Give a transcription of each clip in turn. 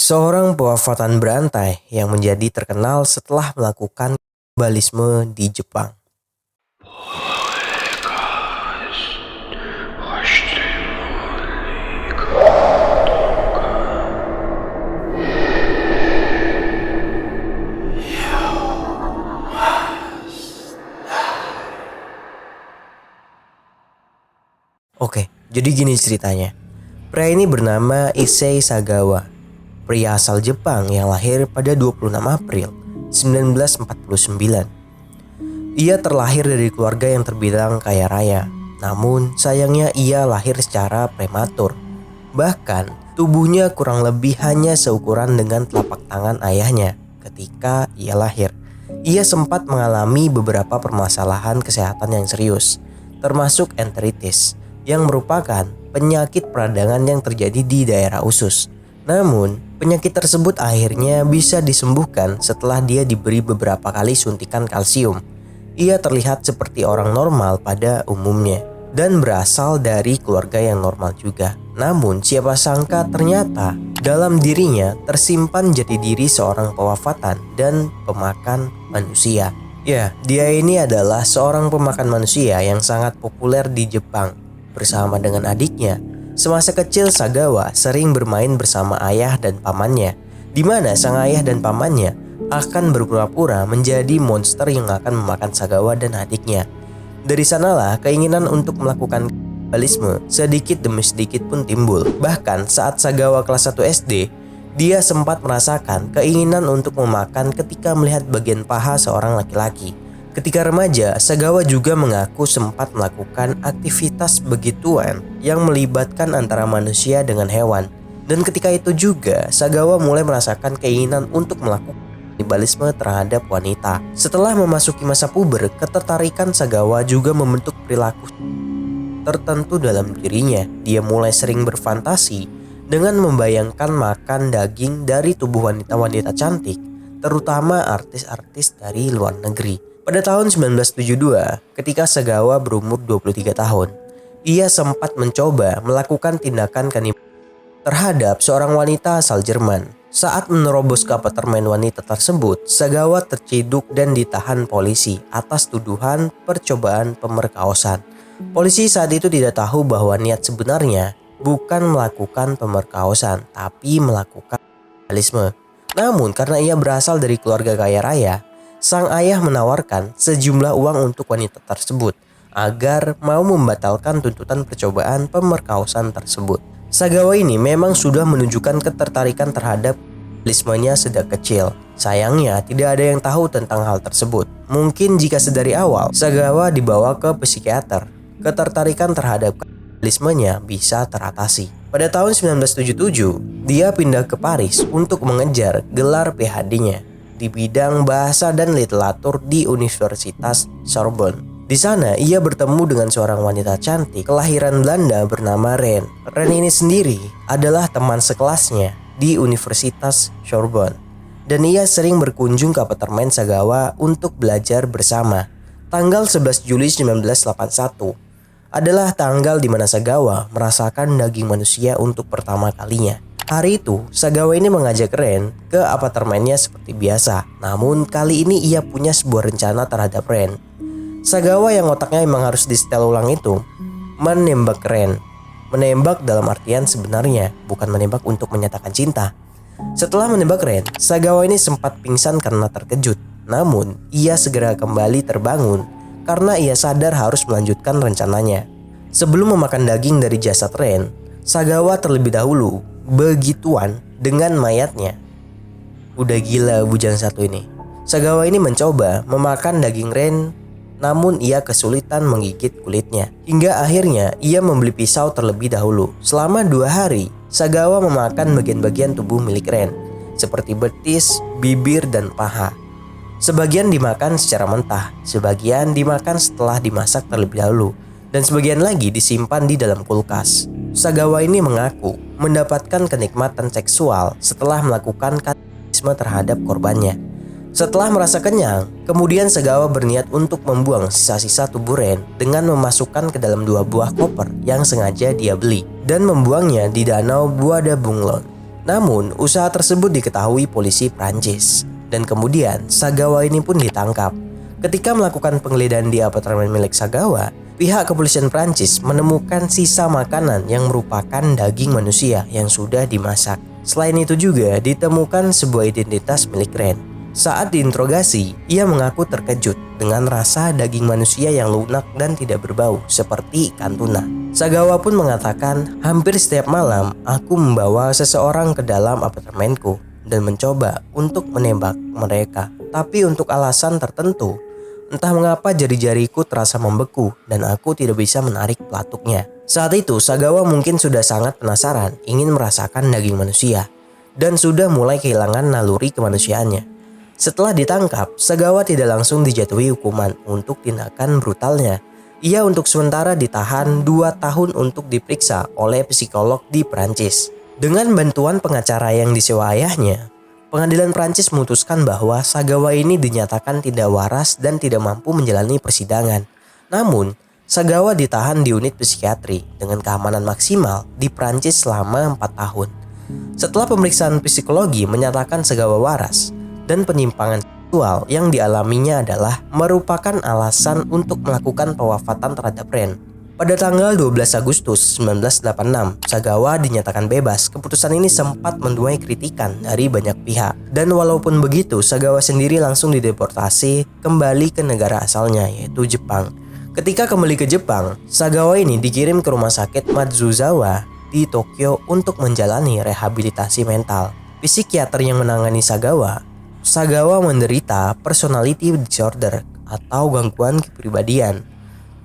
Seorang pewafatan berantai yang menjadi terkenal setelah melakukan kannibalisme di Jepang. Oke, jadi gini ceritanya. Pria ini bernama Issei Sagawa. Pria asal Jepang yang lahir pada 26 April 1949. Ia terlahir dari keluarga yang terbilang kaya raya. Namun sayangnya ia lahir secara prematur. Bahkan tubuhnya kurang lebih hanya seukuran dengan telapak tangan ayahnya ketika ia lahir. Ia sempat mengalami beberapa permasalahan kesehatan yang serius, termasuk enteritis, yang merupakan penyakit peradangan yang terjadi di daerah usus. Namun, penyakit tersebut akhirnya bisa disembuhkan setelah dia diberi beberapa kali suntikan kalsium. Ia terlihat seperti orang normal pada umumnya dan berasal dari keluarga yang normal juga. Namun, siapa sangka ternyata dalam dirinya tersimpan jati diri seorang pewafatan dan pemakan manusia. Ya, dia ini adalah seorang pemakan manusia yang sangat populer di Jepang. Bersama dengan adiknya, semasa kecil Sagawa sering bermain bersama ayah dan pamannya, di mana sang ayah dan pamannya akan berpura-pura menjadi monster yang akan memakan Sagawa dan adiknya. Dari sanalah keinginan untuk melakukan kannibalisme sedikit demi sedikit pun timbul. Bahkan saat Sagawa kelas 1 SD, dia sempat merasakan keinginan untuk memakan ketika melihat bagian paha seorang laki-laki. Ketika remaja, Sagawa juga mengaku sempat melakukan aktivitas begituan yang melibatkan antara manusia dengan hewan. Dan ketika itu juga, Sagawa mulai merasakan keinginan untuk melakukan kannibalisme terhadap wanita. Setelah memasuki masa puber, ketertarikan Sagawa juga membentuk perilaku tertentu dalam dirinya. Dia mulai sering berfantasi dengan membayangkan makan daging dari tubuh wanita-wanita cantik, terutama artis-artis dari luar negeri. Pada tahun 1972, ketika Sagawa berumur 23 tahun, ia sempat mencoba melakukan tindakan kannibal terhadap seorang wanita asal Jerman. Saat menerobos ke apartemen wanita tersebut, Sagawa terciduk dan ditahan polisi atas tuduhan percobaan pemerkosaan. Polisi saat itu tidak tahu bahwa niat sebenarnya bukan melakukan pemerkosaan, tapi melakukan kannibalisme. Namun karena ia berasal dari keluarga kaya raya, sang ayah menawarkan sejumlah uang untuk wanita tersebut agar mau membatalkan tuntutan percobaan pemerkosaan tersebut. Sagawa ini memang sudah menunjukkan ketertarikan terhadap kannibalismenya sejak kecil. Sayangnya tidak ada yang tahu tentang hal tersebut. Mungkin jika sedari awal Sagawa dibawa ke psikiater, ketertarikan terhadap kannibalismenya bisa teratasi. Pada tahun 1977, dia pindah ke Paris untuk mengejar gelar PhD-nya di bidang bahasa dan literatur di Universitas Sorbonne. Di sana ia bertemu dengan seorang wanita cantik kelahiran Belanda bernama Ren. Ren ini sendiri adalah teman sekelasnya di Universitas Sorbonne, dan ia sering berkunjung ke apartemen Sagawa untuk belajar bersama. Tanggal 11 Juli 1981 adalah tanggal di mana Sagawa merasakan daging manusia untuk pertama kalinya. Hari itu, Sagawa ini mengajak Ren ke apartemennya seperti biasa. Namun kali ini ia punya sebuah rencana terhadap Ren. Sagawa yang otaknya memang harus disetel ulang itu menembak Ren. Menembak dalam artian sebenarnya, bukan menembak untuk menyatakan cinta. Setelah menembak Ren, Sagawa ini sempat pingsan karena terkejut. Namun ia segera kembali terbangun karena ia sadar harus melanjutkan rencananya. Sebelum memakan daging dari jasad Ren, Sagawa terlebih dahulu begituan dengan mayatnya. Udah gila bujang satu ini. Sagawa ini mencoba memakan daging Ren, namun ia kesulitan menggigit kulitnya. Hingga akhirnya ia membeli pisau terlebih dahulu. Selama 2 hari, Sagawa memakan bagian-bagian tubuh milik Ren, seperti betis, bibir, dan paha. Sebagian dimakan secara mentah, sebagian dimakan setelah dimasak terlebih dahulu, dan sebagian lagi disimpan di dalam kulkas. Sagawa ini mengaku mendapatkan kenikmatan seksual setelah melakukan kannibalisme terhadap korbannya. Setelah merasa kenyang, kemudian Sagawa berniat untuk membuang sisa-sisa tubuh Ren dengan memasukkan ke dalam 2 buah koper yang sengaja dia beli dan membuangnya di danau Bois de Boulogne. Namun, usaha tersebut diketahui polisi Prancis dan kemudian Sagawa ini pun ditangkap. Ketika melakukan penggeledahan di apartemen milik Sagawa, pihak kepolisian Prancis menemukan sisa makanan yang merupakan daging manusia yang sudah dimasak. Selain itu juga ditemukan sebuah identitas milik Ren. Saat diinterogasi, ia mengaku terkejut dengan rasa daging manusia yang lunak dan tidak berbau seperti ikan tuna. Sagawa pun mengatakan, hampir setiap malam aku membawa seseorang ke dalam apartemenku dan mencoba untuk menembak mereka. Tapi untuk alasan tertentu, entah mengapa jari-jariku terasa membeku dan aku tidak bisa menarik pelatuknya. Saat itu Sagawa mungkin sudah sangat penasaran ingin merasakan daging manusia dan sudah mulai kehilangan naluri kemanusiaannya. Setelah ditangkap, Sagawa tidak langsung dijatuhi hukuman untuk tindakan brutalnya. Ia untuk sementara ditahan 2 tahun untuk diperiksa oleh psikolog di Prancis. Dengan bantuan pengacara yang disewa ayahnya, pengadilan Prancis memutuskan bahwa Sagawa ini dinyatakan tidak waras dan tidak mampu menjalani persidangan. Namun, Sagawa ditahan di unit psikiatri dengan keamanan maksimal di Prancis selama 4 tahun. Setelah pemeriksaan psikologi menyatakan Sagawa waras, dan penyimpangan seksual yang dialaminya adalah merupakan alasan untuk melakukan pewafatan terhadap Ren. Pada tanggal 12 Agustus 1986, Sagawa dinyatakan bebas. Keputusan ini sempat menuai kritikan dari banyak pihak. Dan walaupun begitu, Sagawa sendiri langsung dideportasi kembali ke negara asalnya, yaitu Jepang. Ketika kembali ke Jepang, Sagawa ini dikirim ke rumah sakit Matsuzawa di Tokyo untuk menjalani rehabilitasi mental. Psikiater yang menangani Sagawa menderita personality disorder atau gangguan kepribadian.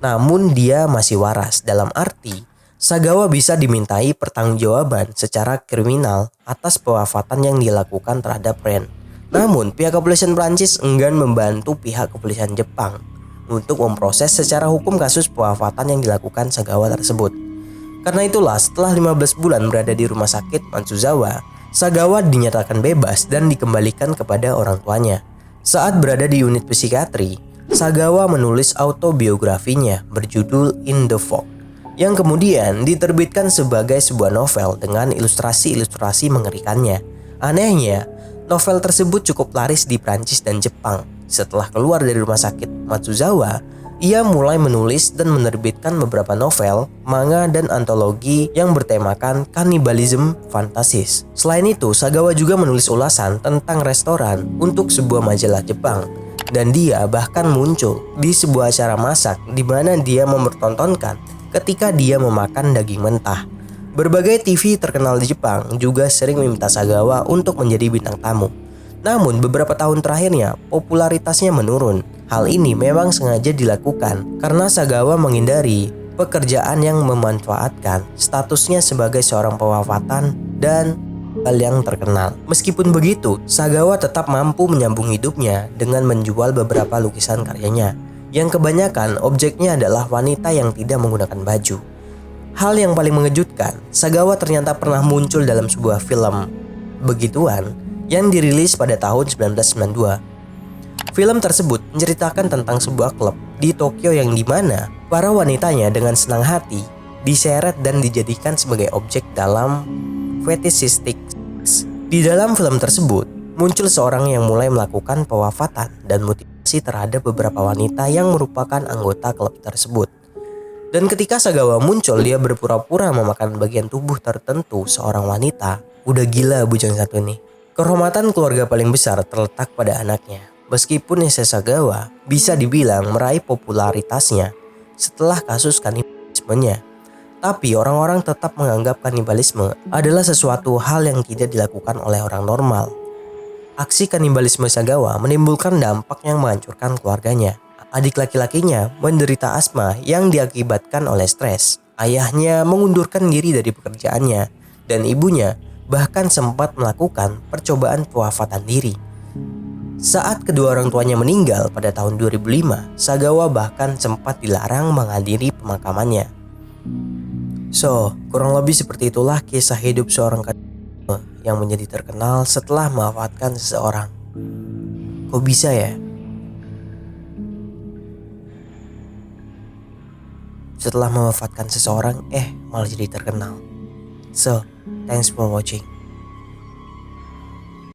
Namun dia masih waras, dalam arti Sagawa bisa dimintai pertanggungjawaban secara kriminal atas pewafatan yang dilakukan terhadap Ren. Namun pihak kepolisian Prancis enggan membantu pihak kepolisian Jepang untuk memproses secara hukum kasus pewafatan yang dilakukan Sagawa tersebut. Karena itulah setelah 15 bulan berada di rumah sakit Matsuzawa, Sagawa dinyatakan bebas dan dikembalikan kepada orang tuanya. Saat berada di unit psikiatri, Sagawa menulis autobiografinya berjudul In the Fog, yang kemudian diterbitkan sebagai sebuah novel dengan ilustrasi-ilustrasi mengerikannya. Anehnya, novel tersebut cukup laris di Prancis dan Jepang. Setelah keluar dari rumah sakit Matsuzawa, ia mulai menulis dan menerbitkan beberapa novel, manga, dan antologi yang bertemakan kanibalisme fantasis. Selain itu, Sagawa juga menulis ulasan tentang restoran untuk sebuah majalah Jepang. Dan dia bahkan muncul di sebuah acara masak di mana dia mempertontonkan ketika dia memakan daging mentah. Berbagai TV terkenal di Jepang juga sering meminta Sagawa untuk menjadi bintang tamu. Namun beberapa tahun terakhirnya popularitasnya menurun. Hal ini memang sengaja dilakukan karena Sagawa menghindari pekerjaan yang memanfaatkan statusnya sebagai seorang pewafatan dan hal yang terkenal. Meskipun begitu, Sagawa tetap mampu menyambung hidupnya dengan menjual beberapa lukisan karyanya, yang kebanyakan objeknya adalah wanita yang tidak menggunakan baju. Hal yang paling mengejutkan, Sagawa ternyata pernah muncul dalam sebuah film begituan yang dirilis pada tahun 1992. Film tersebut menceritakan tentang sebuah klub di Tokyo yang dimana para wanitanya dengan senang hati diseret dan dijadikan sebagai objek dalam fetishistic. Di dalam film tersebut muncul seorang yang mulai melakukan pewafatan dan mutilasi terhadap beberapa wanita yang merupakan anggota klub tersebut. Dan ketika Sagawa muncul, dia berpura-pura memakan bagian tubuh tertentu seorang wanita. Udah gila bujang satu ini. Kehormatan keluarga paling besar terletak pada anaknya. Meskipun Issei Sagawa bisa dibilang meraih popularitasnya setelah kasus kanibalismenya, tapi orang-orang tetap menganggap kanibalisme adalah sesuatu hal yang tidak dilakukan oleh orang normal. Aksi kanibalisme Sagawa menimbulkan dampak yang menghancurkan keluarganya. Adik laki-lakinya menderita asma yang diakibatkan oleh stres. Ayahnya mengundurkan diri dari pekerjaannya dan ibunya bahkan sempat melakukan percobaan pewafatan diri. Saat kedua orang tuanya meninggal pada tahun 2005, Sagawa bahkan sempat dilarang menghadiri pemakamannya. So, kurang lebih seperti itulah kisah hidup seorang kanibal yang menjadi terkenal setelah mewafatkan seseorang. Kok bisa ya? Setelah mewafatkan seseorang, malah jadi terkenal. So, thanks for watching.